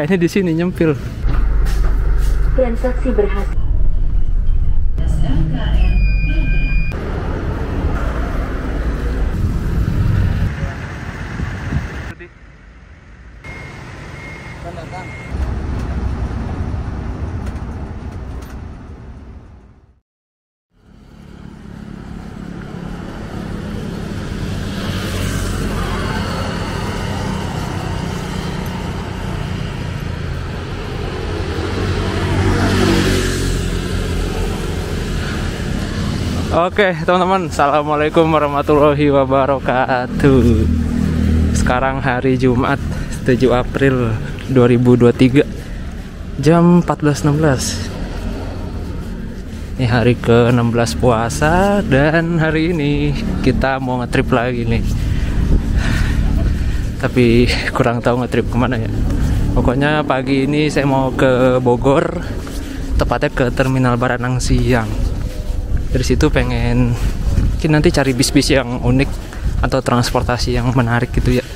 ini di sini nyempil. Transaksi berhasil. Oke teman-teman, assalamualaikum warahmatullahi wabarakatuh. Sekarang hari Jumat 7 April 2023 jam 14.16. Ini hari ke-16 puasa dan hari ini kita mau ngetrip lagi nih. Tapi kurang tahu ngetrip kemana ya. Pokoknya pagi ini saya mau ke Bogor, tepatnya ke Terminal Baranang Siang. Dari situ pengen mungkin nanti cari bis-bis yang unik atau transportasi yang menarik gitu ya.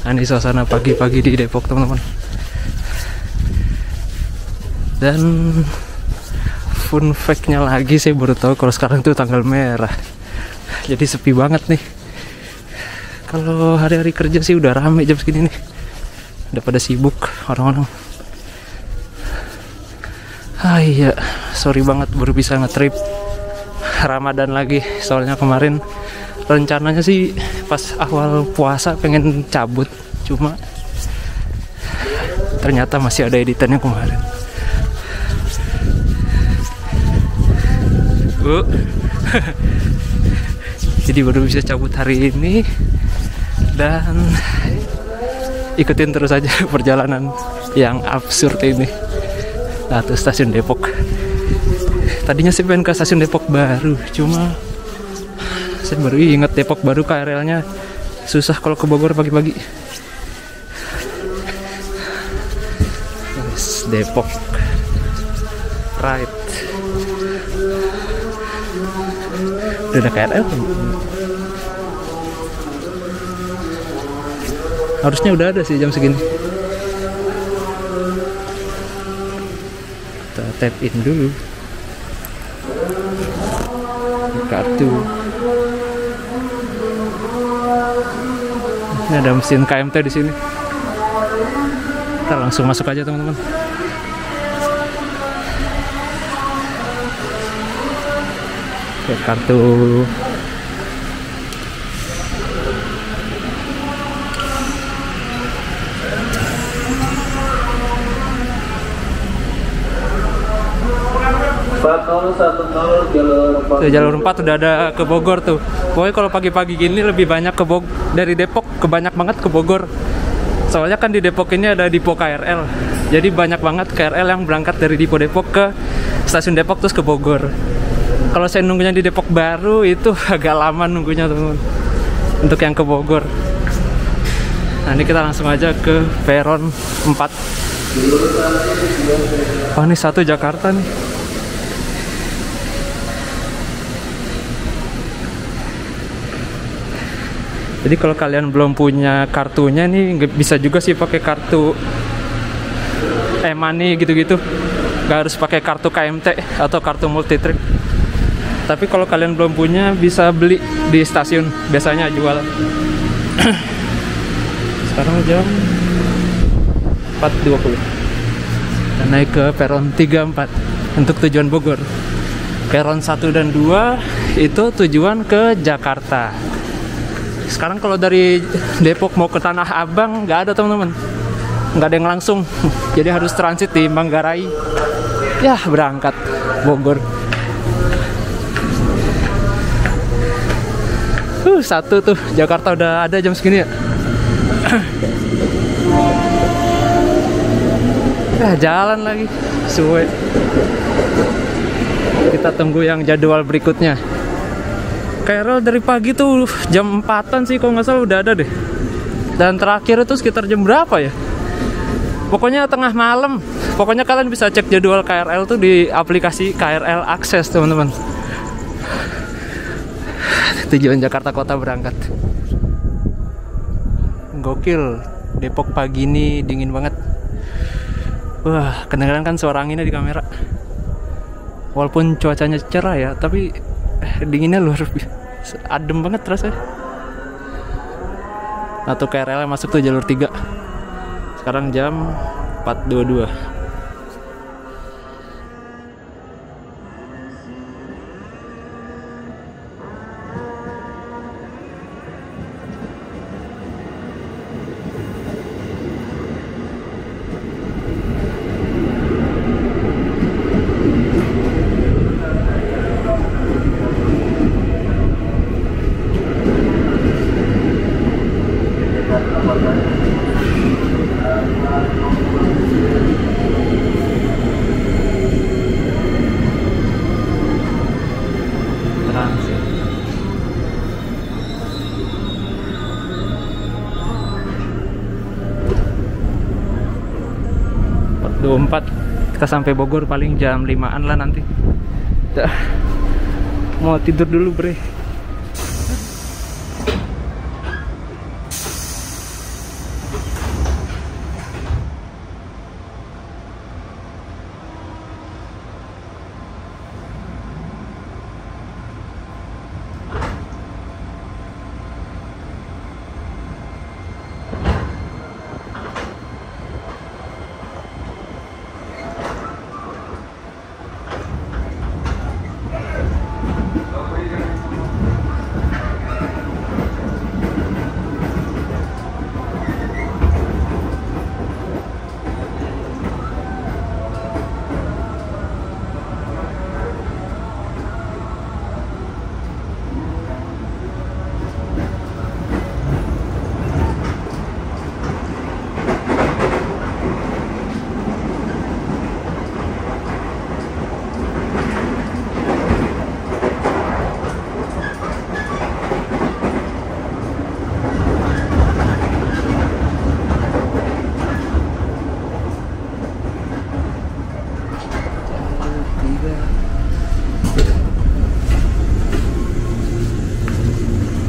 Nah, ini suasana pagi-pagi di Depok teman-teman. Dan fun fact-nya lagi, saya baru tahu kalau sekarang itu tanggal merah. Jadi sepi banget nih. Kalau hari-hari kerja sih udah rame jam segini nih. Udah pada sibuk orang-orang. Ah iya, sorry banget baru bisa ngetrip Ramadan lagi. Soalnya kemarin rencananya sih pas awal puasa pengen cabut, cuma ternyata masih ada editannya kemarin. Jadi baru bisa cabut hari ini. Dan ikutin terus aja perjalanan yang absurd ini. Nah, tuh stasiun Depok. Tadinya saya pengen ke stasiun Depok Baru, cuma saya baru ingat Depok Baru KRL-nya susah kalau ke Bogor pagi-pagi. Depok right. Udah ada KRL kan? Harusnya udah ada sih jam segini. Kita tap in dulu kartu. Ini ada mesin KMT di sini. Kita langsung masuk aja teman-teman. Oke, kartu. Jalur 4 udah ada ke Bogor tuh. Pokoknya kalau pagi-pagi gini lebih banyak ke dari Depok kebanyak banget ke Bogor. Soalnya kan di Depok ini ada Dipo KRL. Jadi banyak banget KRL yang berangkat dari Dipo Depok ke stasiun Depok terus ke Bogor. Kalau saya nunggunya di Depok Baru itu agak lama nunggunya teman-teman. Untuk yang ke Bogor. Nah, ini kita langsung aja ke peron 4. Oh, ini 1 Jakarta nih. Jadi kalau kalian belum punya kartunya nih, bisa juga sih pakai kartu e-money gitu-gitu. Gak harus pakai kartu KMT atau kartu multitrip. Tapi kalau kalian belum punya, bisa beli di stasiun. Biasanya jual. Sekarang jam 4.20. Dan naik ke peron 34 untuk tujuan Bogor. Peron 1 dan 2 itu tujuan ke Jakarta. Sekarang kalau dari Depok mau ke Tanah Abang nggak ada teman-teman, nggak ada yang langsung. Jadi harus transit di Manggarai. Ya berangkat Bogor. 1 tuh Jakarta udah ada jam segini ya. Jalan lagi suwe. Kita tunggu yang jadwal berikutnya. KRL dari pagi tuh jam 4-an sih kalau nggak salah udah ada deh. Dan terakhir itu sekitar jam berapa ya? Pokoknya tengah malam. Pokoknya kalian bisa cek jadwal KRL tuh di aplikasi KRL Akses teman-teman. Tujuan Jakarta Kota berangkat. Gokil. Depok pagi ini dingin banget. Wah, kedengeran kan suara anginnya di kamera. Walaupun cuacanya cerah ya, tapi dinginnya luar biasa. Adem banget rasanya. Atau KRL masuk tuh jalur 3. Sekarang jam 4.22. Kita sampai Bogor paling jam 5-an lah nanti. Mau tidur dulu bre.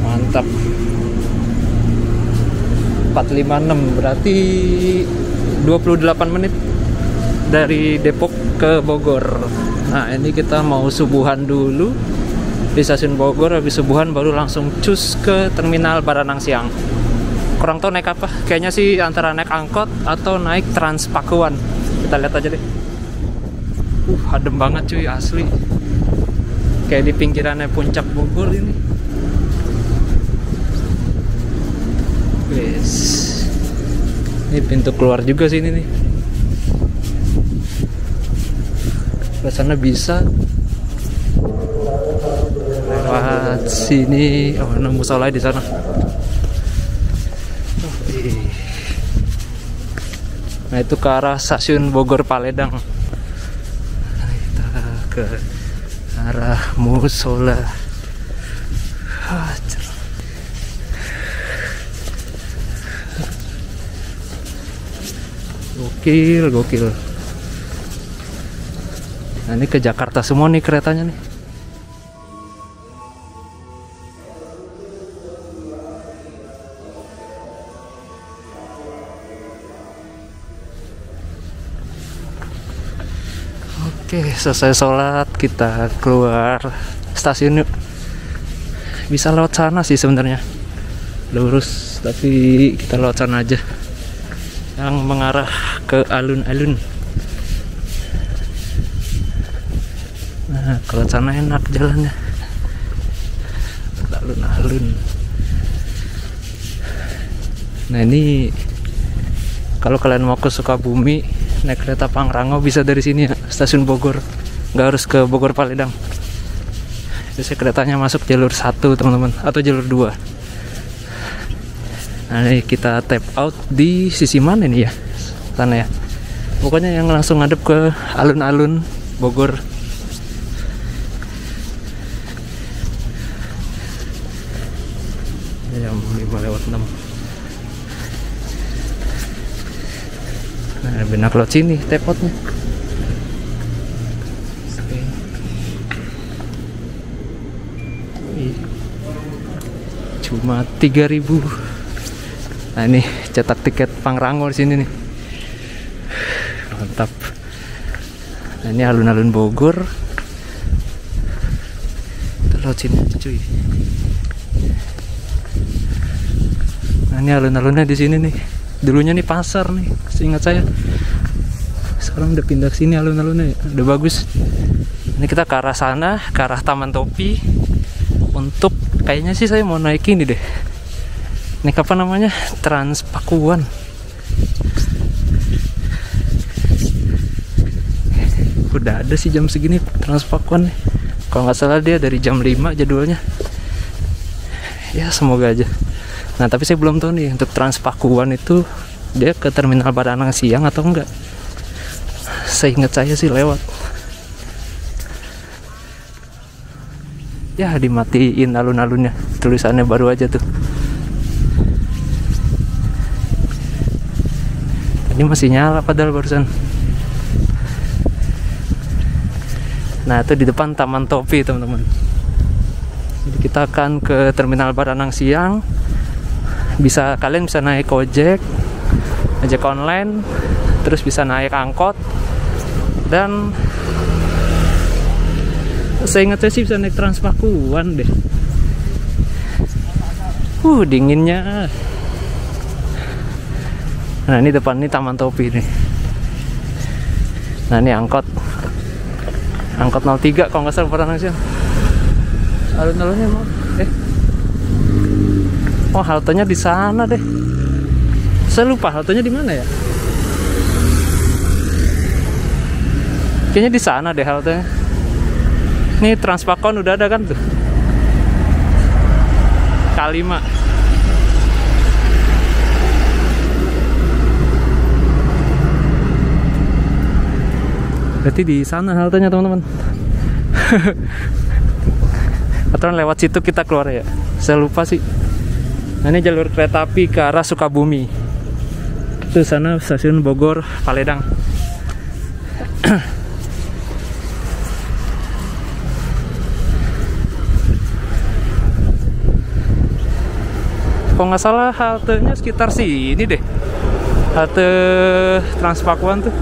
Mantap. 456 berarti 28 menit dari Depok ke Bogor. Nah, ini kita mau subuhan dulu di stasiun Bogor. Habis subuhan baru langsung cus ke terminal Baranang Siang. Kurang tahu naik apa. Kayaknya sih antara naik angkot atau naik Transpakuan. Kita lihat aja deh. Adem banget cuy, asli. Kayak di pinggirannya puncak Bogor ini. Yes. Ini pintu keluar juga sini nih. Ke sana bisa lewat sini. Oh, ada musola di sana. Nah, itu ke arah stasiun Bogor Paledang. Kita ke arah musola. Gokil. Nah, ini ke Jakarta semua nih keretanya nih. Oke, selesai sholat kita keluar stasiun yuk. Bisa lewat sana sih sebenarnya, lurus, tapi kita lewat sana aja yang mengarah ke alun-alun. Nah, kalau sana enak jalannya, alun-alun. Nah, ini kalau kalian mau ke Sukabumi naik kereta Pangrango bisa dari sini ya, stasiun Bogor, nggak harus ke Bogor Paledang. Biasanya keretanya masuk jalur 1 teman-teman, atau jalur 2. Nah, ini kita tap out di sisi mana nih ya? Sana ya. Pokoknya yang langsung ngadep ke alun-alun Bogor. Jam 5:06. Nah, benak lot sini tap outnya. Cuma 3.000. Nah ini cetak tiket Pangrango di sini nih. Mantap. Nah ini alun-alun Bogor. Kita lewat sini aja cuy. Nah ini alun-alunnya di sini nih. Dulunya nih pasar nih, seingat saya. Sekarang udah pindah ke sini alun-alunnya, udah bagus. Ini kita ke arah sana, ke arah Taman Topi. Untuk kayaknya sih saya mau naik ini deh. Ini apa namanya? Transpakuan. Udah ada sih jam segini Transpakuan nih. Kalau nggak salah dia dari jam 5 jadwalnya. Ya semoga aja. Nah tapi saya belum tahu nih untuk Transpakuan itu dia ke Terminal Baranang siang atau enggak. Seingat saya sih lewat. Ya dimatiin alun-alunnya, tulisannya baru aja tuh. Tadi masih nyala padahal barusan. Nah itu di depan Taman Topi teman-teman. Jadi kita akan ke Terminal Baranang siang. Kalian bisa naik ojek online, terus bisa naik angkot, dan saya ingat saya sih bisa naik Transpakuan deh. Dinginnya. Nah ini depan ini Taman Topi nih. Nah ini angkot 03 kalau nggak salah Baranang siang. Alun-alunnya mau oh haltenya di sana deh. Saya lupa haltenya di mana ya. Kayaknya di sana deh haltenya. Ini Transpakuan udah ada kan tuh. K5. Berarti di sana haltenya teman-teman. Atau lewat situ kita keluar ya. Saya lupa sih. Nah ini jalur kereta api ke arah Sukabumi. Itu sana stasiun Bogor Paledang. Kalau nggak salah haltenya sekitar sini deh. Halte Transpakuan tuh.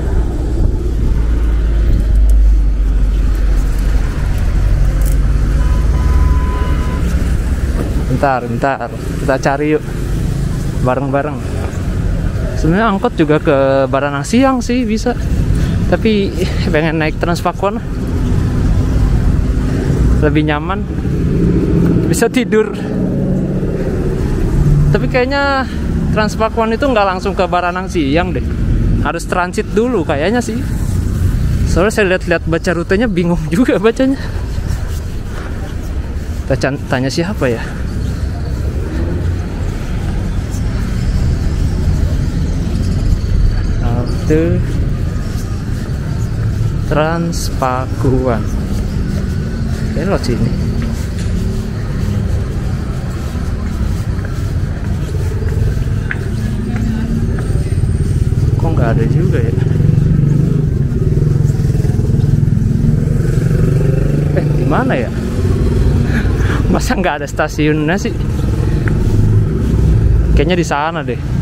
Bentar, kita cari yuk bareng-bareng. Sebenarnya angkot juga ke Baranang siang sih bisa, tapi pengen naik Transpakuan lebih nyaman, bisa tidur. Tapi kayaknya Transpakuan itu nggak langsung ke Baranang siang deh, harus transit dulu kayaknya sih. Soalnya saya lihat-lihat baca rutenya bingung juga bacanya. Kita tanya siapa ya. Halte Transpakuan. Lewat sini. Kok nggak ada juga ya? Di mana ya? Masa nggak ada stasiunnya sih? Kayaknya di sana deh.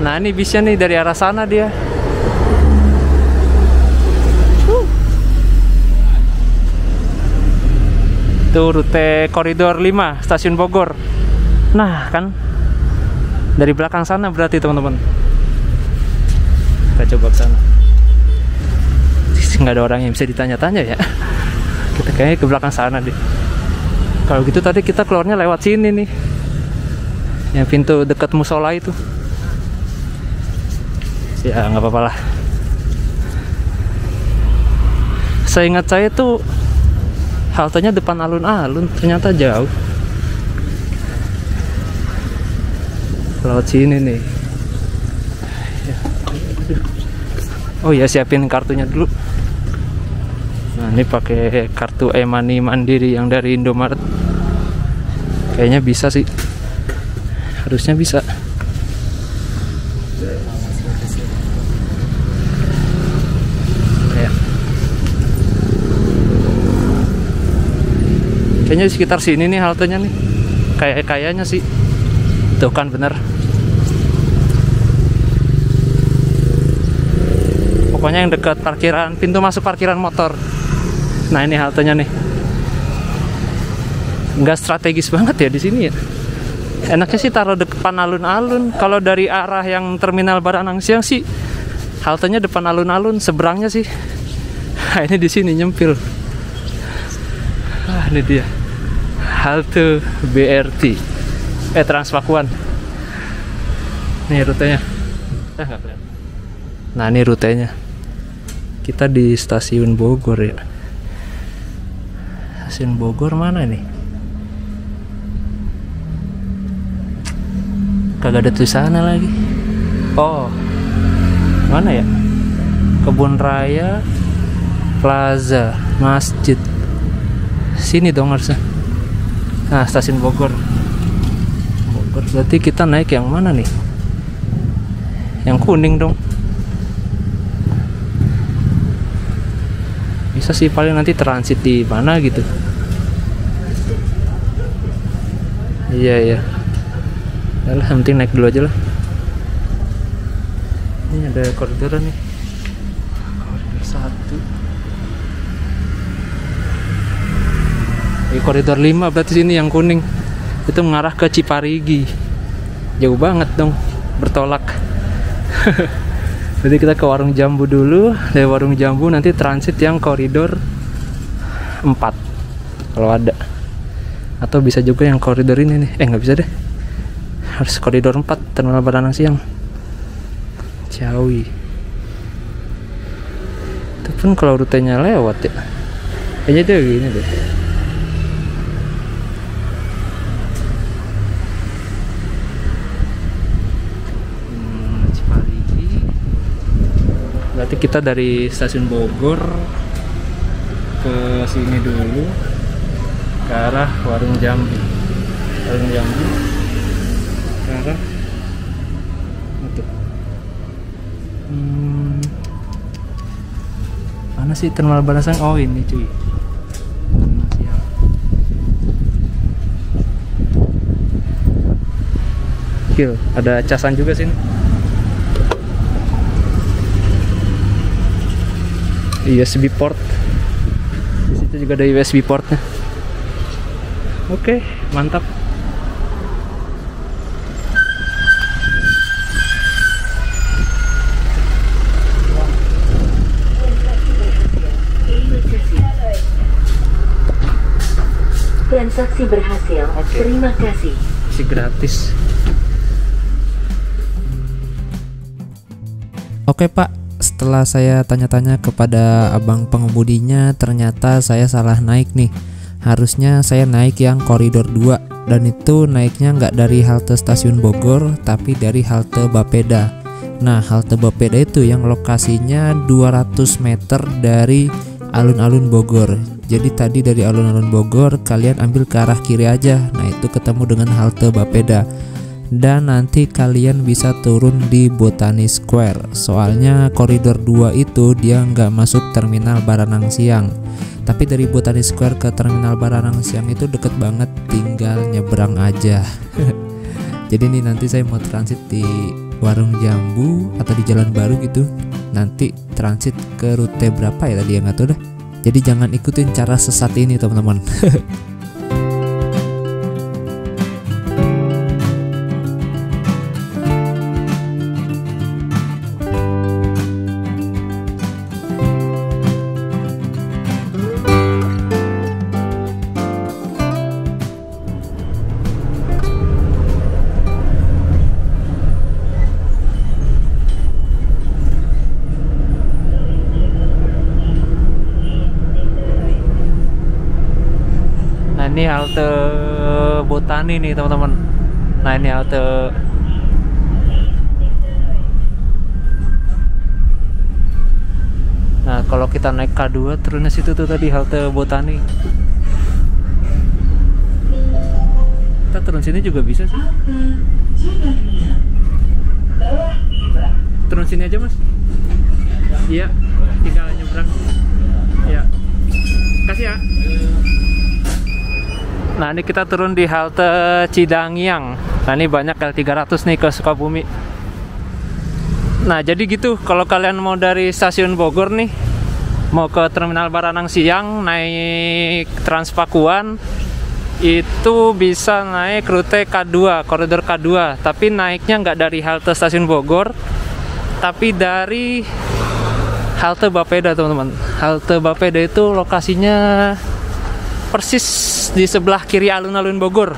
Nah ini bisnya nih dari arah sana dia. Itu rute koridor 5 stasiun Bogor. Nah kan dari belakang sana berarti teman-teman. Kita coba ke sana. Nggak ada orang yang bisa ditanya-tanya ya. Kita kayaknya ke belakang sana deh. Kalau gitu tadi kita keluarnya lewat sini nih. Yang pintu dekat musola itu. Ya nggak apa-apa lah. Seingat saya tuh haltenya depan alun-alun, ternyata jauh. Lewat sini nih. Oh ya siapin kartunya dulu. Nah ini pakai kartu e-money Mandiri yang dari Indomaret. Kayaknya bisa sih. Harusnya bisa. Kayaknya di sekitar sini nih haltenya nih. Kayaknya sih. Tuh kan bener. Pokoknya yang dekat parkiran, pintu masuk parkiran motor. Nah ini haltenya nih. Nggak strategis banget ya di sini ya. Enaknya sih taruh depan alun-alun. Kalau dari arah yang terminal Baranang Siang sih haltenya depan alun-alun, seberangnya sih. Nah, ini di sini nyempil. Ah, ini dia. Halte BRT. Transpakuan. Nih rutenya. Nah, ini rutenya. Kita di stasiun Bogor ya. Stasiun Bogor mana nih? Kagak ada tulisannya lagi. Oh, mana ya? Kebun Raya, Plaza, Masjid. Sini dong harusnya. Nah, stasiun Bogor. Bogor berarti kita naik yang mana nih? Yang kuning dong. Bisa sih paling nanti transit di mana gitu. Iya. Yalah, yang penting naik dulu aja lah. Ini ada koridor nih. Koridor 1. Ini koridor 5 berarti sini yang kuning. Itu mengarah ke Ciparigi. Jauh banget dong, bertolak. Jadi kita ke warung jambu dulu. Dari warung jambu nanti transit yang koridor 4 kalau ada. Atau bisa juga yang koridor ini nih. Nggak bisa deh. Harus koridor 4 terminal Baranang Siang. Ciawi. Itu pun kalau rutenya lewat ya. Kayaknya dia gini deh. Ciparigi. Berarti kita dari stasiun Bogor ke sini dulu, ke arah warung jambu. Warung jambu ke arah itu. Mana sih terminal Baranang? Oh ini cuy. Gil, ada casan juga sini. USB port. Di situ juga ada USB portnya. Oke, mantap. Transaksi berhasil. Terima kasih. Masih gratis. Oke Pak, setelah saya tanya-tanya kepada abang pengemudinya, ternyata saya salah naik nih. Harusnya saya naik yang koridor 2, dan itu naiknya nggak dari halte stasiun Bogor, tapi dari halte Bapeda. Nah, halte Bapeda itu yang lokasinya 200 meter dari alun-alun Bogor. Jadi tadi dari alun-alun Bogor kalian ambil ke arah kiri aja. Nah, itu ketemu dengan halte Bapeda. Dan nanti kalian bisa turun di Botani Square. Soalnya koridor 2 itu dia nggak masuk terminal Baranang Siang. Tapi dari Botani Square ke terminal Baranang Siang itu deket banget, tinggal nyebrang aja. Jadi nih nanti saya mau transit di warung jambu atau di jalan baru gitu. Nanti transit ke rute berapa ya tadi, ya nggak tahu dah. Jadi jangan ikutin cara sesat ini teman-teman. Ini halte Botani nih teman-teman. Nah ini halte. Nah kalau kita naik K2 turunnya situ tuh tadi halte Botani. Kita turun sini juga bisa sih. Turun sini aja mas. Iya, tinggal nyebrang. Iya. Kasih ya. Nah ini kita turun di halte Cidangyang. Nah ini banyak L300 nih ke Sukabumi. Nah jadi gitu, kalau kalian mau dari stasiun Bogor nih mau ke Terminal Baranang Siang naik Transpakuan, itu bisa naik rute K2, koridor K2, tapi naiknya nggak dari halte stasiun Bogor, tapi dari halte Bapeda teman-teman. Halte Bapeda itu lokasinya persis di sebelah kiri alun-alun Bogor.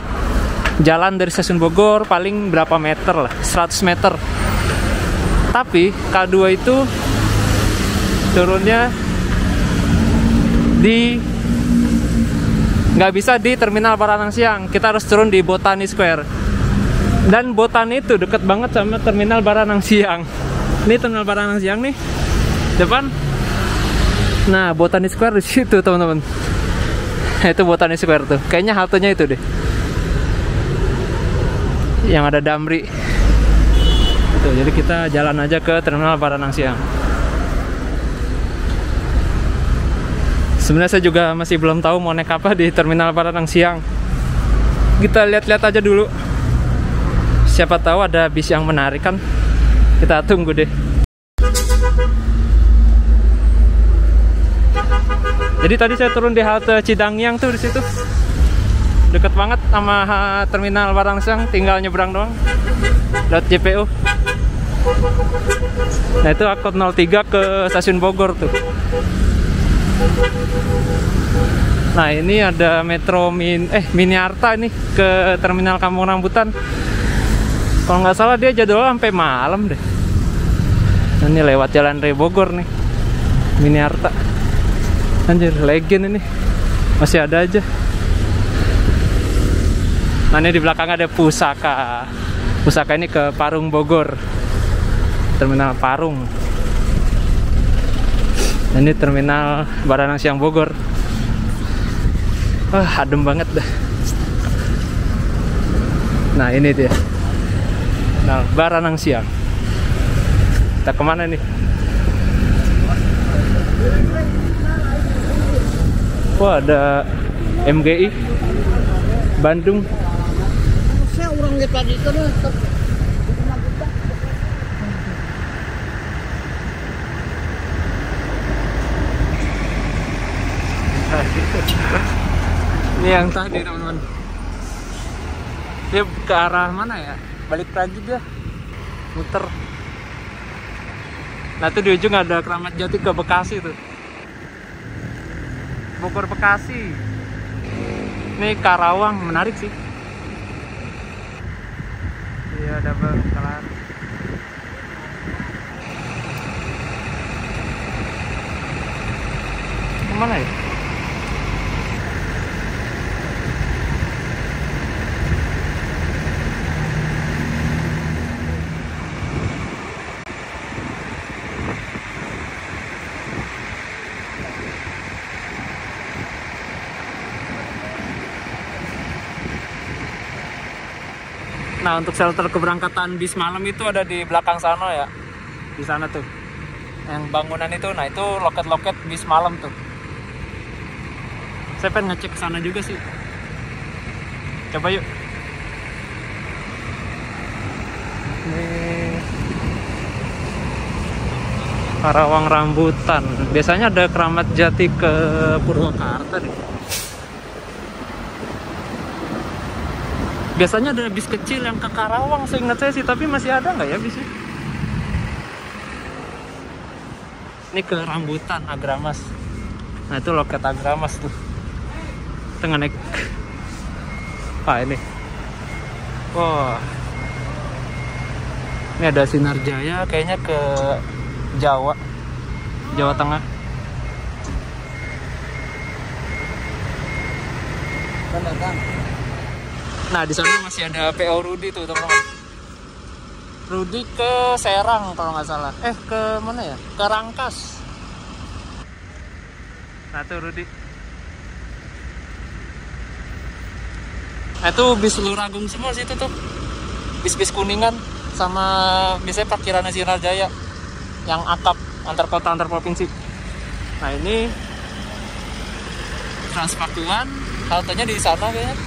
Jalan dari stasiun Bogor paling berapa meter lah, 100 meter. Tapi K2 itu turunnya nggak bisa di Terminal Baranang Siang, kita harus turun di Botani Square. Dan Botani itu deket banget sama Terminal Baranang Siang. Ini Terminal Baranang Siang nih, depan. Nah, Botani Square di situ teman-teman. Itu Botani Square tuh. Kayaknya haltenya itu deh. Yang ada Damri. Tuh, jadi kita jalan aja ke Terminal Baranang Siang. Sebenarnya saya juga masih belum tahu mau naik apa di Terminal Baranang Siang. Kita lihat-lihat aja dulu. Siapa tahu ada bis yang menarik kan. Kita tunggu deh. Jadi tadi saya turun di halte Cidangyang tuh di situ. Deket banget sama Terminal Baranang Siang, tinggal nyebrang doang. Lewat JPU. Nah itu akot 03 ke stasiun Bogor tuh. Nah ini ada Metro Mini Arta nih ke Terminal Kampung Rambutan. Kalau nggak salah dia jadwalnya sampai malam deh. Nah, ini lewat Jalan Raya Bogor nih, Mini Arta. Anjir, legend ini masih ada aja. Nah ini di belakang ada Pusaka. Pusaka ini ke Parung Bogor, Terminal Parung. Ini Terminal Baranang Siang Bogor. Wah, adem banget dah. Nah ini dia, Terminal Baranang Siang. Kita kemana nih? Wah, ada MGI Bandung. Saya orang lihat tadi itu Ini yang tadi teman-teman. Dia ke arah mana ya? Balik lagi dia, muter. Nah itu di ujung ada Kramat Jati ke Bekasi tuh. Bogor Bekasi. Ini Karawang, menarik sih. Iya, double kelar. Kemana ya? Nah untuk shelter keberangkatan bis malam itu ada di belakang sana ya, di sana tuh, yang bangunan itu. Nah itu loket-loket bis malam tuh. Saya pengen ngecek ke sana juga sih. Coba yuk. Ini Karawang Rambutan. Biasanya ada Kramat Jati ke Purwakarta deh. Biasanya ada bis kecil yang ke Karawang, seingat saya sih, tapi masih ada nggak ya bisnya? Ini ke Rambutan, Agramas. Nah itu loket Agramas tuh. Tengah naik. Ini. Wah. Ini ada Sinar Jaya, kayaknya ke Jawa Tengah. Nah di sana masih ada PO Rudi tuh teman-teman. Rudi ke Serang kalau nggak salah. Ke mana ya? Ke Rangkas. Nah tuh Rudi. Nah itu bis Luragung semua sih itu tuh. Bis-bis Kuningan sama biasanya parkirannya Sinar Jaya yang akap antar kota antar provinsi. Nah ini Transpakuan, haltenya di sana kayaknya.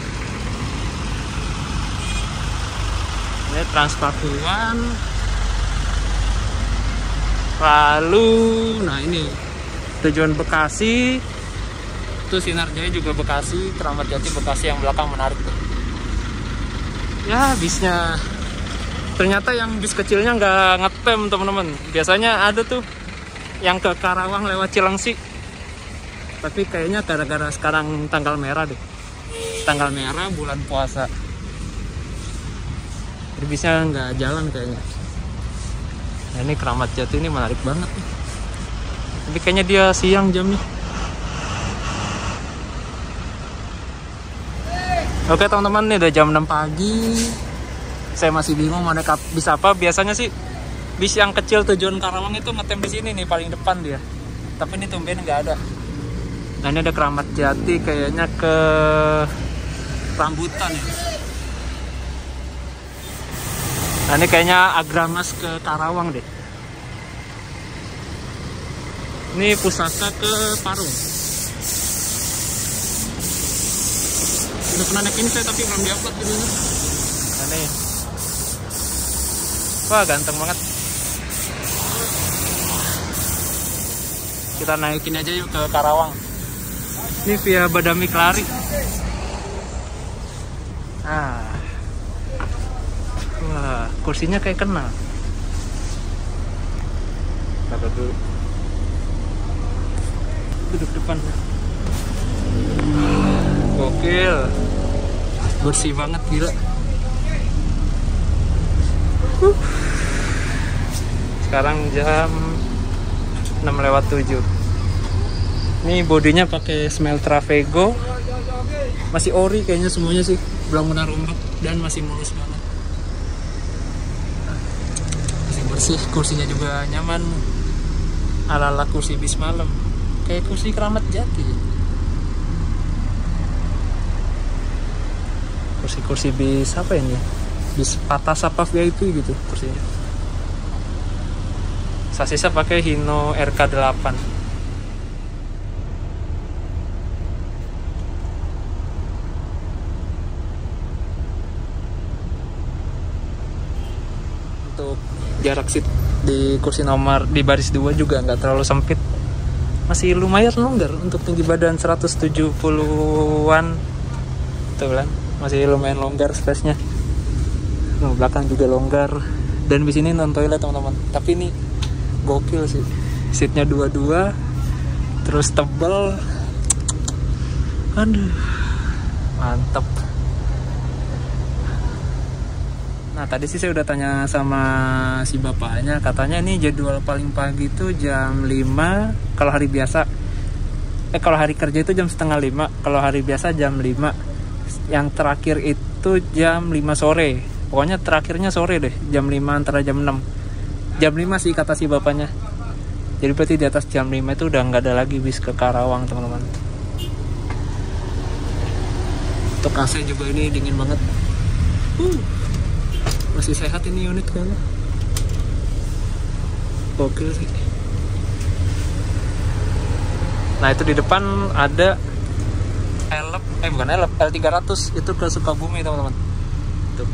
Ini Transpakuan. Lalu, nah ini tujuan Bekasi. Itu Sinar Jaya juga Bekasi, Keramat Jati Bekasi yang belakang menarik tuh. Ya bisnya, ternyata yang bis kecilnya nggak ngetem teman-teman. Biasanya ada tuh yang ke Karawang lewat Cilengsi. Tapi kayaknya gara-gara sekarang tanggal merah deh. Tanggal merah bulan puasa. Jadi bisnya nggak jalan kayaknya. Nah, ini Keramat Jati ini menarik banget nih. Tapi kayaknya dia siang jamnya. Oke teman-teman, ini udah jam 6 pagi. Saya masih bingung mau naik bis apa. Biasanya sih bis yang kecil tujuan Karawang itu ngetem di sini nih paling depan dia. Tapi ini tumben nggak ada. Nah ini ada Keramat Jati kayaknya ke Rambutan ya. Nah ini kayaknya Agramas ke Karawang deh. Ini Pusaka ke Parung. Udah pernah naik ini saya tapi belum diupload videonya. Nah nih. Wah ganteng banget. Kita naikin aja yuk ke Karawang. Ini via Badami Kelari. Wah, kursinya kayak kenal. Taruh dulu. Duduk depan. Gokil. Bersih banget gila. Sekarang jam 6:07. Ini bodinya pakai Smell Travego. Masih ori kayaknya semuanya sih. Belum kena rombak dan masih mulus banget. Masih bersih, kursinya juga nyaman. Ala-ala kursi bis malam. Kayak kursi Keramat Jati. Kursi-kursi bis apa ini? Bis Patas apa VIP gitu kursinya. Sasisnya pakai Hino RK8. Untuk jarak seat di kursi nomor di baris 2 juga nggak terlalu sempit. Masih lumayan longgar untuk tinggi badan 170-an. Tuh kan, masih lumayan longgar space-nya. Belakang juga longgar. Dan di sini non toilet teman-teman. Tapi ini gokil sih. Seatnya 22, terus tebal. Aduh, mantep. Nah tadi sih saya udah tanya sama si bapaknya, katanya ini jadwal paling pagi itu jam 5 kalau hari biasa. Kalau hari kerja itu jam 4:30, kalau hari biasa jam 5. Yang terakhir itu jam 5 sore. Pokoknya terakhirnya sore deh, jam 5 antara jam 6. Jam 5 sih kata si bapaknya. Jadi berarti di atas jam 5 itu udah nggak ada lagi bis ke Karawang teman-teman. Untuk AC juga ini dingin banget. Masih sehat ini unit kayaknya. Gokil sih. Nah itu di depan ada bukan Elep, L300 itu ke Sukabumi teman-teman. Tuh.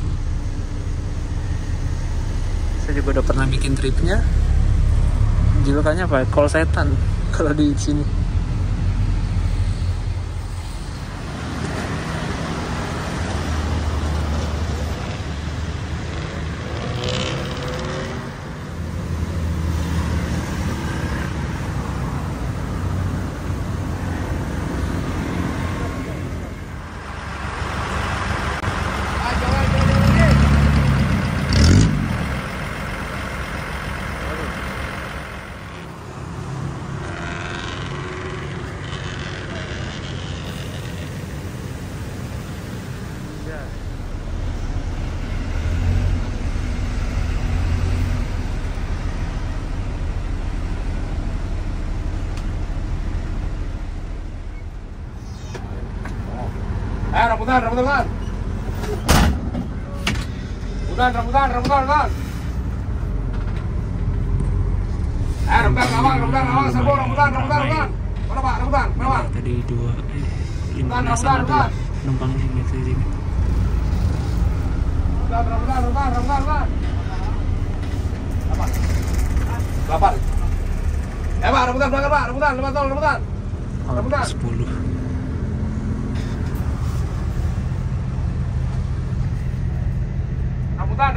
Saya juga udah pernah bikin tripnya. Julukannya apa? Kol setan kalau di sini. Rambutan. Rambutan. Rambutan, serbu rambutan. Mana Pak, rambutan, mana? Tadi 2:15 ada penumpang sini. Rambutan. Apa? 8. Ya Pak, rambutan belakang Pak, rambutan. Rambutan. 10. Rambutan.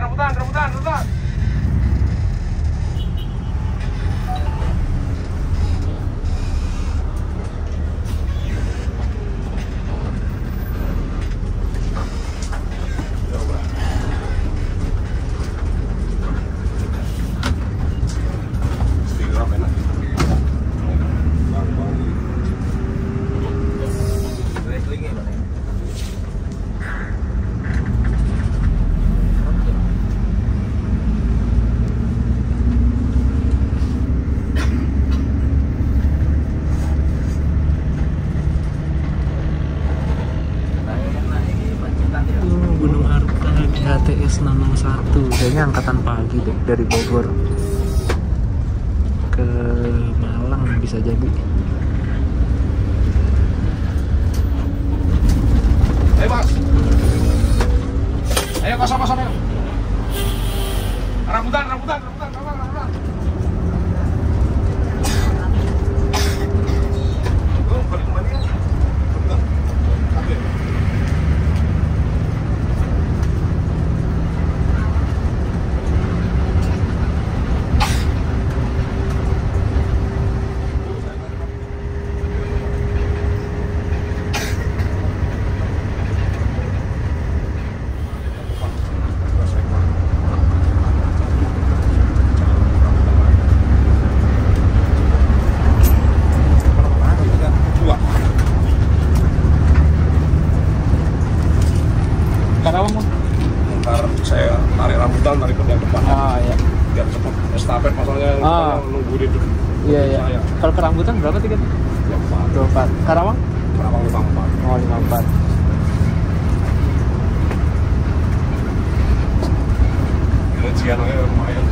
Gunung Arka GHTS 601, kayaknya angkatan pagi deh dari Bogor ke Malang bisa jadi. Ayo Mas. Ayo kosong. Rambutan. Balik kemana ya? Oke. Karawang Bang? Ntar saya tarik rambutan, tarik yang depan. Iya. Biar cepat estafet masalahnya nunggu di depan. Iya. Kalau ke rambutan berapa tiketnya? 24. Karawang? Karawang 54. Oh, 54. Ujian aja lumayan.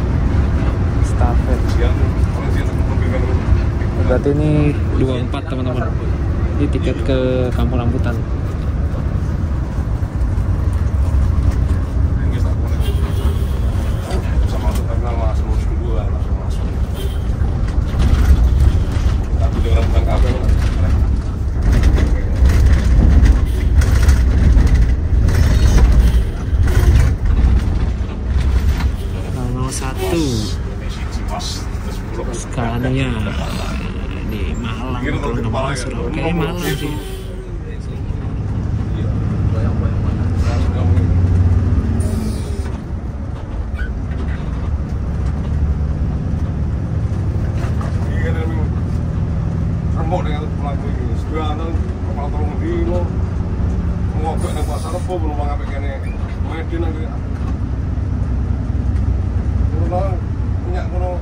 Estafet. Ujian lebih kan. Berarti ini 24 teman-teman. Ini tiket ke Kampung Rambutan. Bisa masuk terminal langsung masuk. Tapi dengan rambutan kafe. Scania di Malang, kalau nggak Malang Surabaya, kayaknya Malang sih. Rembok dengan pelaku ini, sebenarnya kepala tolong di lo ngobek dengan pasar Rebo belum ngapain kene Medin lagi. Kalau punya kalau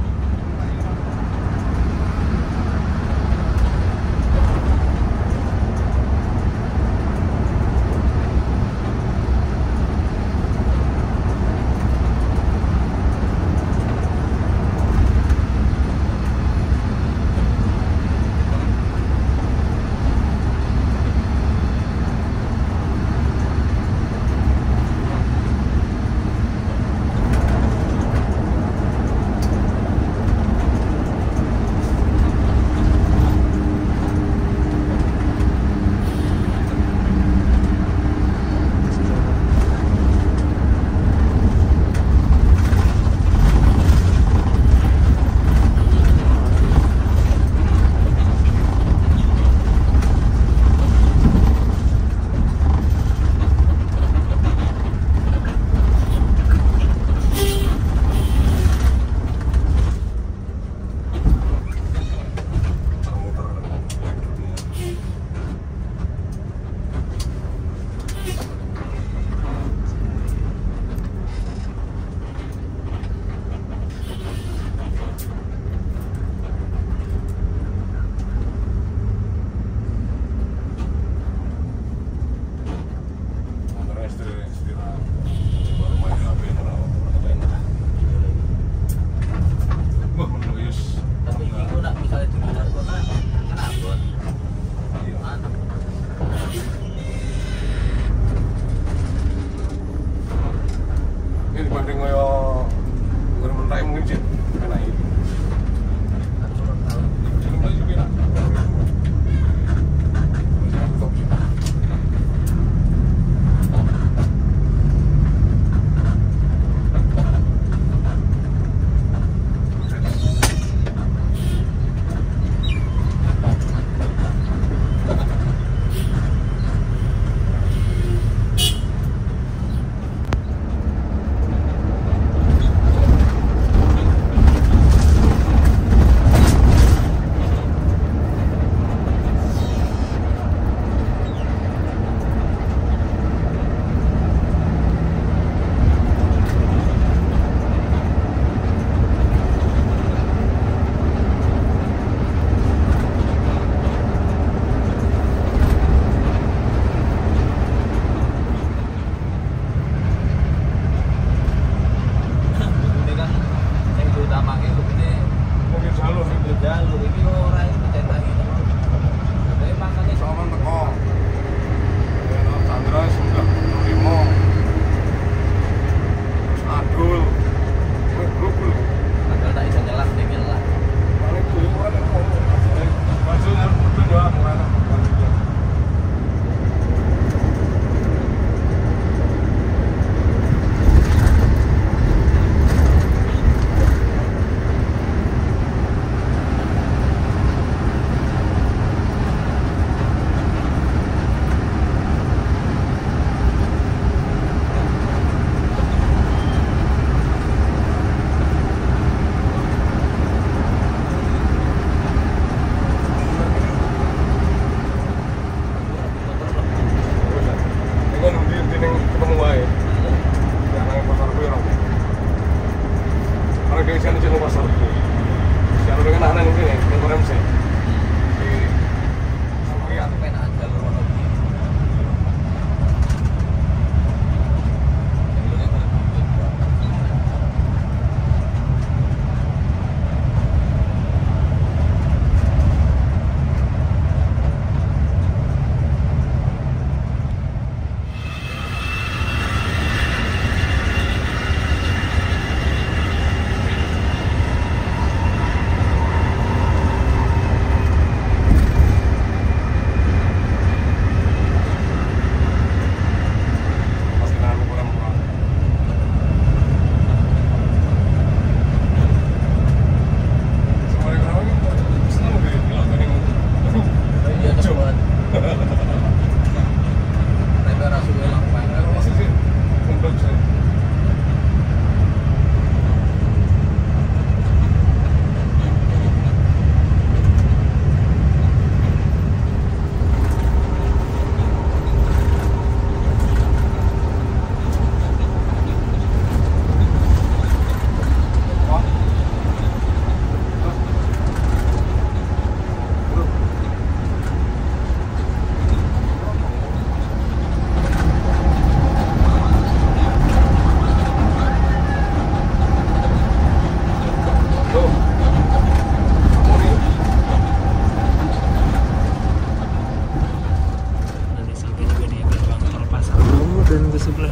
Soman teko. Ya, Chandra sudah 5. Adul. Grup. Paling dulu orang yang ngomong. Maksudnya itu doang mana.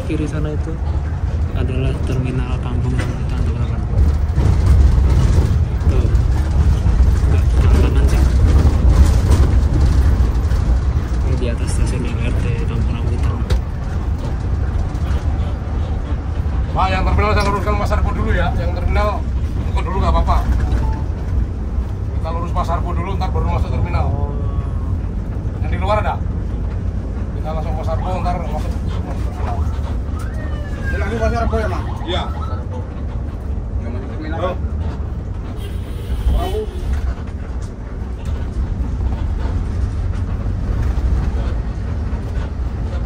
kiri sana itu adalah terminal Kampung Rambutan, teman-teman. Tuh, nggak kanan sih. Ini di atas stasiun LRT Kampung Rambutan. Pak, yang terminal saya luruskan Mas Sarpo dulu ya. Yang terminal ikut dulu nggak apa-apa. Kita lurus Mas Sarpo dulu, ntar baru masuk terminal. Yang di luar ada? Kita langsung Mas Sarpo, ntar masuk terminal. Ini lagi Mas Sarpo ya, Mas? Iya. Yang masuk terminal. Halo.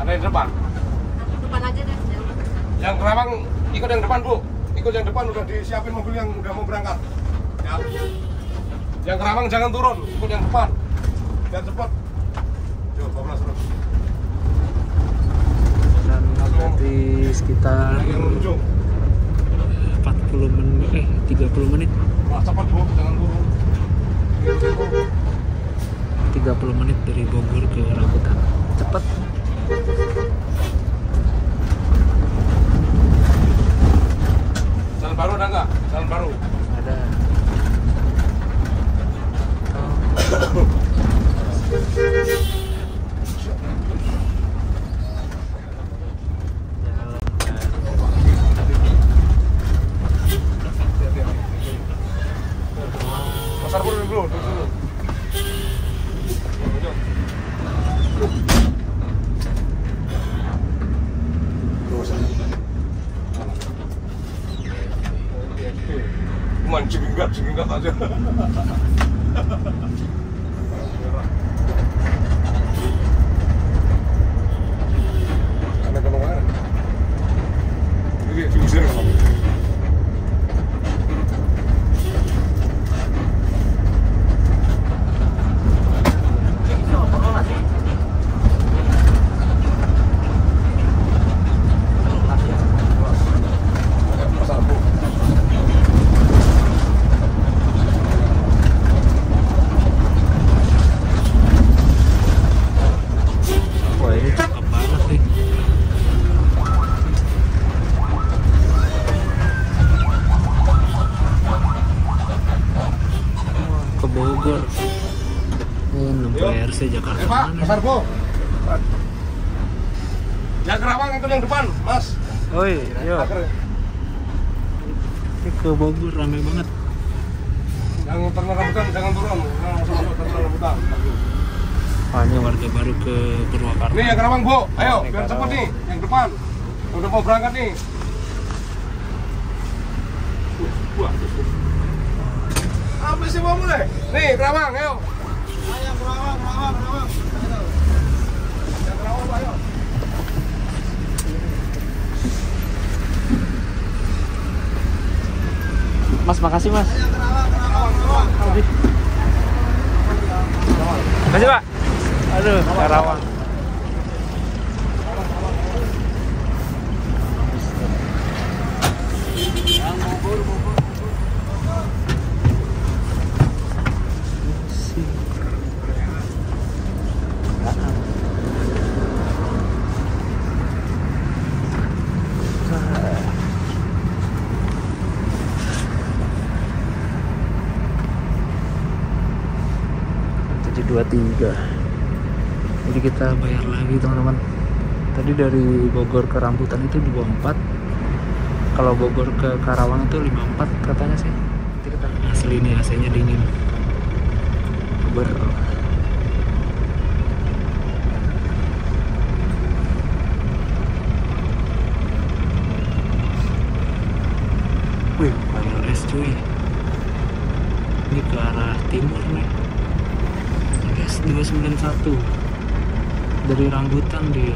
Ada yang di depan? Depan aja deh. Yang Kerawang ikut yang depan, Bu. Ikut yang depan, udah disiapin mobil yang udah mau berangkat. Ya. Yang Kerawang jangan turun, ikut yang depan. Biar cepat. Yuk, 12 terus. Dan nanti sekitar Yang ujung. 40 menit, 30 menit. Wah, cepat, Bu, jangan turun. 30 menit dari Bogor ke Rambutan. Cepet. Jalan baru ada nggak? Jalan baru. Ada. Mas Sarpo dulu, dulu. lampu RC Jakarta Pak, mana? Mas Arbo. Yang Kerawang itu yang depan, Mas. Oi, ayo. Ini ke Bogor rame banget. Yang terminal rambutan jangan turun. Yang masuk terminal rambutan. Wah, ini warga baru ke Purwakarta. Nih yang Kerawang, Bu. Ayo, biar cepet nih. Yang depan. Udah mau berangkat nih. Apa sih mau mulai? Nih, Kerawang, ayo. Yang Kerawang. Yang Kerawang, ayo. Mas, makasih Mas. Makasih Pak. Aduh, Karawang. Jadi kita bayar lagi teman-teman. Tadi dari Bogor ke Rambutan itu 24. Kalau Bogor ke Karawang itu 54 katanya sih. Asli ini AC-nya dingin. Wih, banyak es cuy. Ini ke arah timur nih. S291 dari Rambutan dia.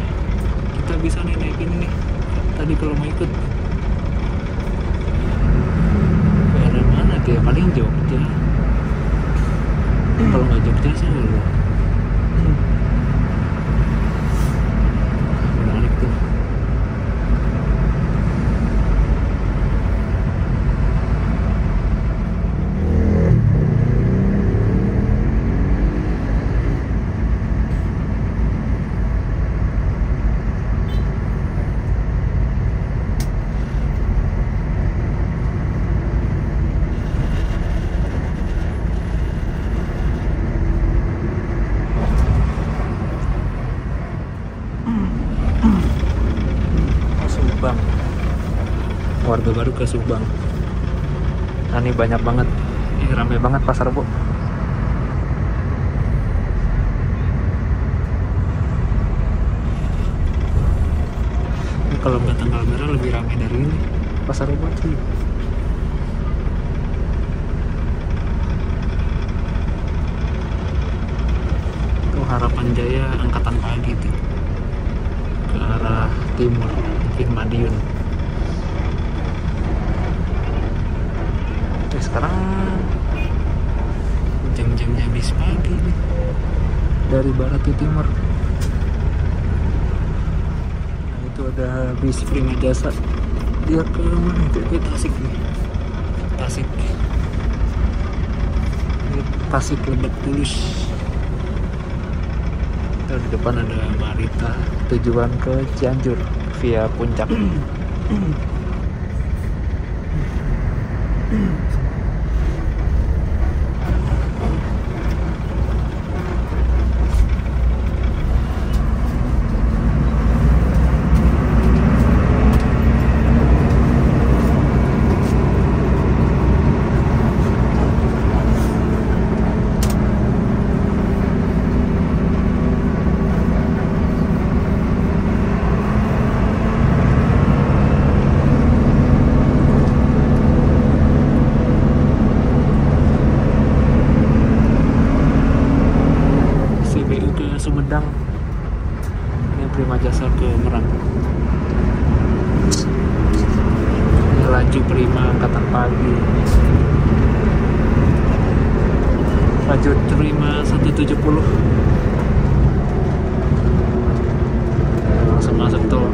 Kita bisa nih naik ini nih. Tadi kalau mau ikut ke arah mana dia? Paling Jogja. Kalau nggak Jogja Solo. Menarik tuh. Subang, warga baru ke Subang. Nah, ini banyak banget, ini rame banget pasar Rebo. Ini kalau nggak tanggal merah lebih rame dari ini pasar Rebo sih. Itu Harapan Jaya angkatan pagi tuh ke arah timur, mungkin Madiun. Sekarang jam-jamnya bis pagi nih, dari barat ke timur. Nah, itu ada bis Prima Jasa, dia ke mana itu? Ke Tasik nih, Tasik, ini Tasik Lebak Bulus. Di depan ada Marita tujuan ke Cianjur via Puncak. Sumedang, ini Prima Jasa ke Merak. Ini laju Prima angkatan pagi, laju Prima 170. Langsung masuk tol.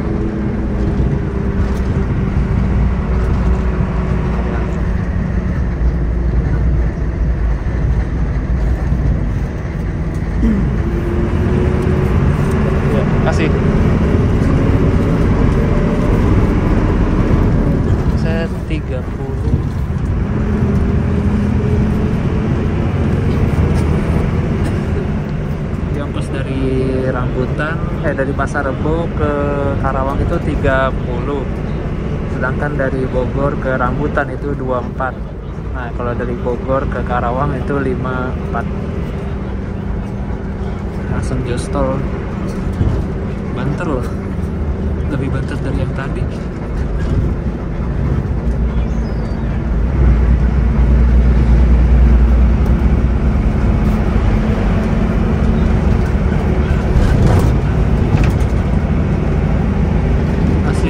Kasih. Set 30. Rambutan dari Pasar Rebo ke Karawang itu 30. Sedangkan dari Bogor ke Rambutan itu 24. Nah, kalau dari Bogor ke Karawang itu 54. Langsung justol. Banter loh. Lebih banter dari yang tadi.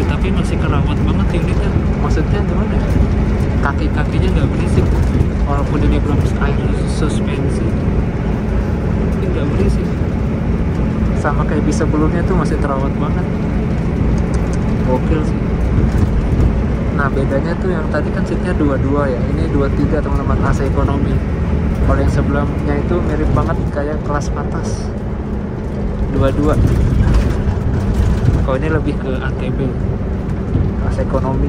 Tapi masih kerawat banget unitnya. Maksudnya gimana ya? Kaki-kakinya nggak berisik walaupun ini belum air suspensi, ini nggak berisik. Sama kayak bis sebelumnya tuh masih terawat banget. Gokil sih. Nah, bedanya tuh yang tadi kan seatnya 22 ya, ini 23 teman-teman, AC ekonomi. Kalau yang sebelumnya itu mirip banget kayak kelas atas 22. Kalau ini lebih ke ATB, kelas ekonomi.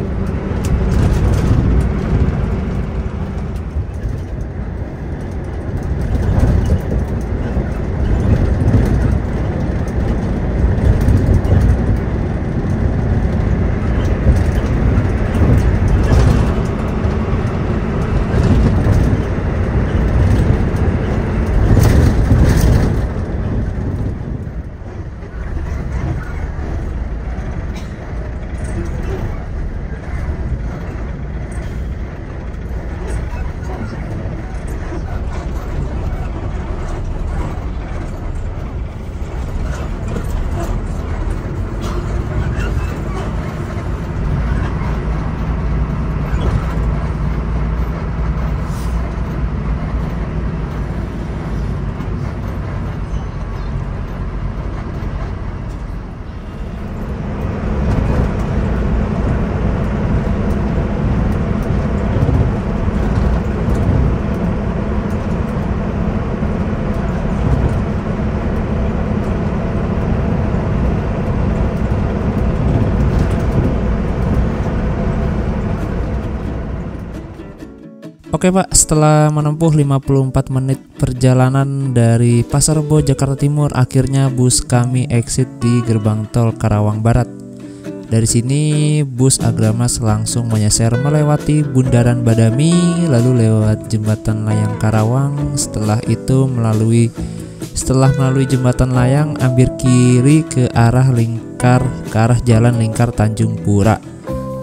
Oke Pak, setelah menempuh 54 menit perjalanan dari Pasar Rebo, Jakarta Timur, akhirnya bus kami exit di gerbang tol Karawang Barat. Dari sini bus Agramas langsung menyisir melewati Bundaran Badami, lalu lewat Jembatan Layang Karawang. Setelah melalui Jembatan Layang, ambil kiri ke arah Jalan Lingkar Tanjung Pura.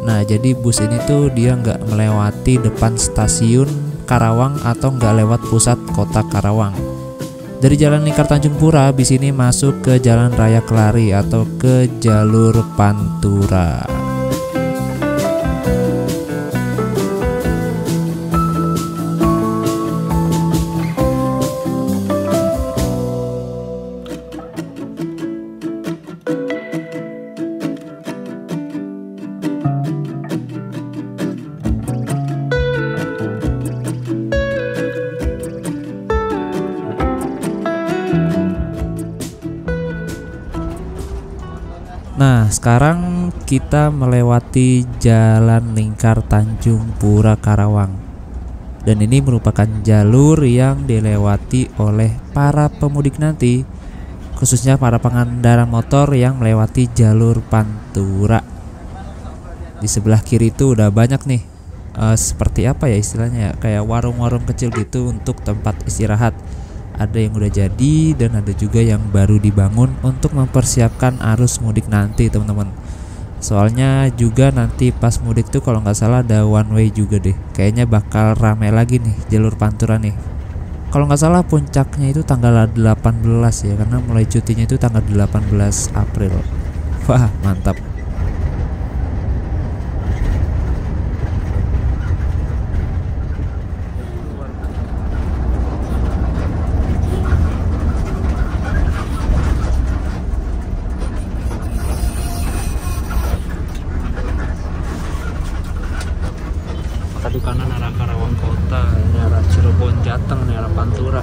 Nah, jadi bus ini tuh dia nggak melewati depan stasiun Karawang atau nggak lewat pusat kota Karawang. Dari Jalan Lingkar Tanjung Pura, bis ini masuk ke Jalan Raya Kelari atau ke jalur Pantura. Nah, sekarang kita melewati Jalan Lingkar Tanjung Pura Karawang. Dan ini merupakan jalur yang dilewati oleh para pemudik nanti, khususnya para pengendara motor yang melewati jalur Pantura. Di sebelah kiri itu udah banyak nih, seperti apa ya istilahnya ya, kayak warung-warung kecil gitu untuk tempat istirahat. Ada yang udah jadi dan ada juga yang baru dibangun untuk mempersiapkan arus mudik nanti teman-teman. Soalnya juga nanti pas mudik tuh kalau nggak salah ada one way juga deh. Kayaknya bakal rame lagi nih jalur Pantura nih. Kalau nggak salah puncaknya itu tanggal 18 ya, karena mulai cutinya itu tanggal 18 April. Wah, mantap. Tadi kanan arah Karawang Kota, ini arah Cirebon Jateng, ini arah Pantura.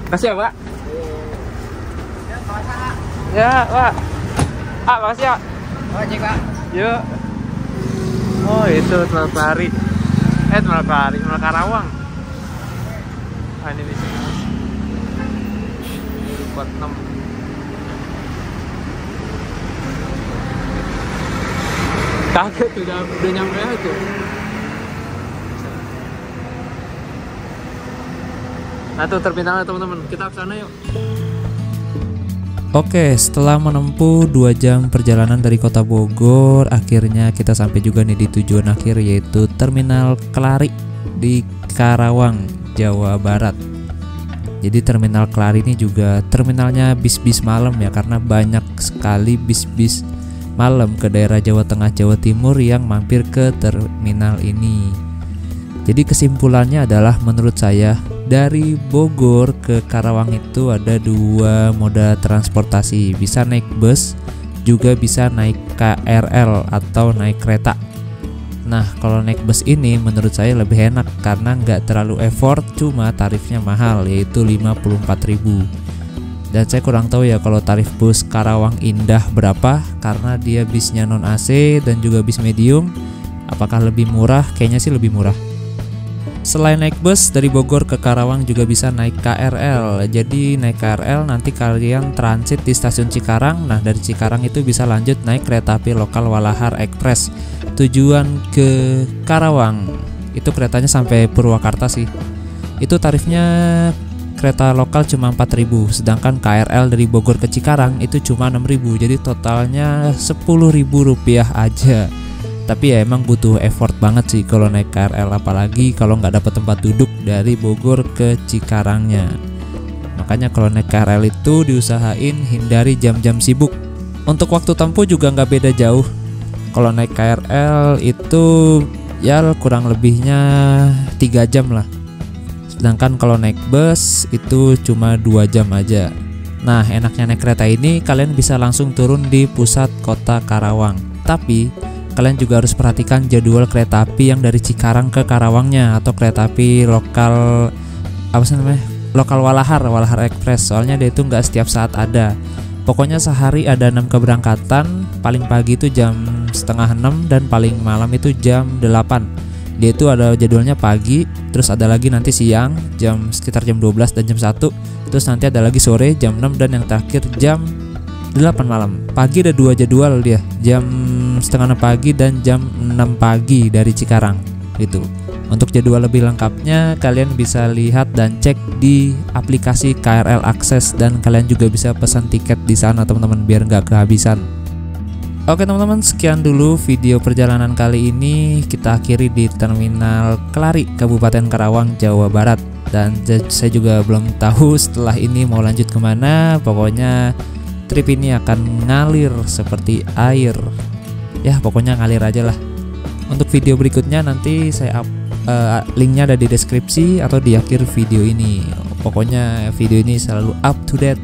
Kasih ya, Pak. Ya, Pak. Makasih ya. Ojek, Pak. Yuk. Oh, itu Tol Kelari. Tol Kelari, Tol Karawang. Ini di sini. Buat 6. Kaget udah nyampe aja. Nah tuh terminalnya teman-teman, kita ke sana yuk. Oke, setelah menempuh 2 jam perjalanan dari kota Bogor, akhirnya kita sampai juga nih di tujuan akhir, yaitu Terminal Kelari di Karawang, Jawa Barat. Jadi Terminal Kelari ini juga terminalnya bis-bis malam ya, karena banyak sekali bis-bis malam ke daerah Jawa Tengah, Jawa Timur yang mampir ke terminal ini. Jadi kesimpulannya adalah menurut saya dari Bogor ke Karawang itu ada 2 moda transportasi, bisa naik bus juga bisa naik KRL atau naik kereta. Nah kalau naik bus ini menurut saya lebih enak karena nggak terlalu effort, cuma tarifnya mahal yaitu 54.000. Dan saya kurang tahu ya kalau tarif bus Karawang Indah berapa, karena dia bisnya non AC dan juga bis medium. Apakah lebih murah? Kayaknya sih lebih murah. Selain naik bus dari Bogor ke Karawang juga bisa naik KRL. Jadi naik KRL nanti kalian transit di stasiun Cikarang. Nah dari Cikarang itu bisa lanjut naik kereta api lokal Walahar Express tujuan ke Karawang. Itu keretanya sampai Purwakarta sih. Itu tarifnya kereta lokal cuma 4.000, sedangkan KRL dari Bogor ke Cikarang itu cuma 6.000. Jadi totalnya Rp10.000 aja. Tapi ya emang butuh effort banget sih kalau naik KRL, apalagi kalau nggak dapat tempat duduk dari Bogor ke Cikarangnya. Makanya kalau naik KRL itu diusahain hindari jam-jam sibuk. Untuk waktu tempuh juga nggak beda jauh. Kalau naik KRL itu ya kurang lebihnya 3 jam lah. Sedangkan kalau naik bus itu cuma 2 jam aja. Nah enaknya naik kereta ini kalian bisa langsung turun di pusat kota Karawang. Tapi kalian juga harus perhatikan jadwal kereta api yang dari Cikarang ke Karawangnya, atau kereta api lokal lokal Walahar Express. Soalnya dia itu nggak setiap saat ada. Pokoknya sehari ada 6 keberangkatan. Paling pagi itu jam 5:30 dan paling malam itu jam 8. Dia itu ada jadwalnya pagi, terus ada lagi nanti siang sekitar jam 12 dan jam 1. Terus nanti ada lagi sore jam 6 dan yang terakhir jam 8 malam. Pagi ada 2 jadwal dia, jam 5:30 pagi dan jam 6 pagi dari Cikarang gitu. Untuk jadwal lebih lengkapnya kalian bisa lihat dan cek di aplikasi KRL Akses, dan kalian juga bisa pesan tiket di sana teman-teman biar nggak kehabisan. Oke teman-teman, sekian dulu video perjalanan kali ini. Kita akhiri di Terminal Kelari, Kabupaten Karawang, Jawa Barat. Dan saya juga belum tahu setelah ini mau lanjut kemana. Pokoknya trip ini akan ngalir seperti air. Ya pokoknya ngalir aja lah. Untuk video berikutnya nanti saya linknya ada di deskripsi atau di akhir video ini. Pokoknya video ini selalu up to date,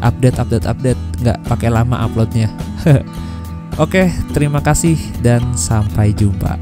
update, nggak pakai lama uploadnya. Oke, terima kasih dan sampai jumpa.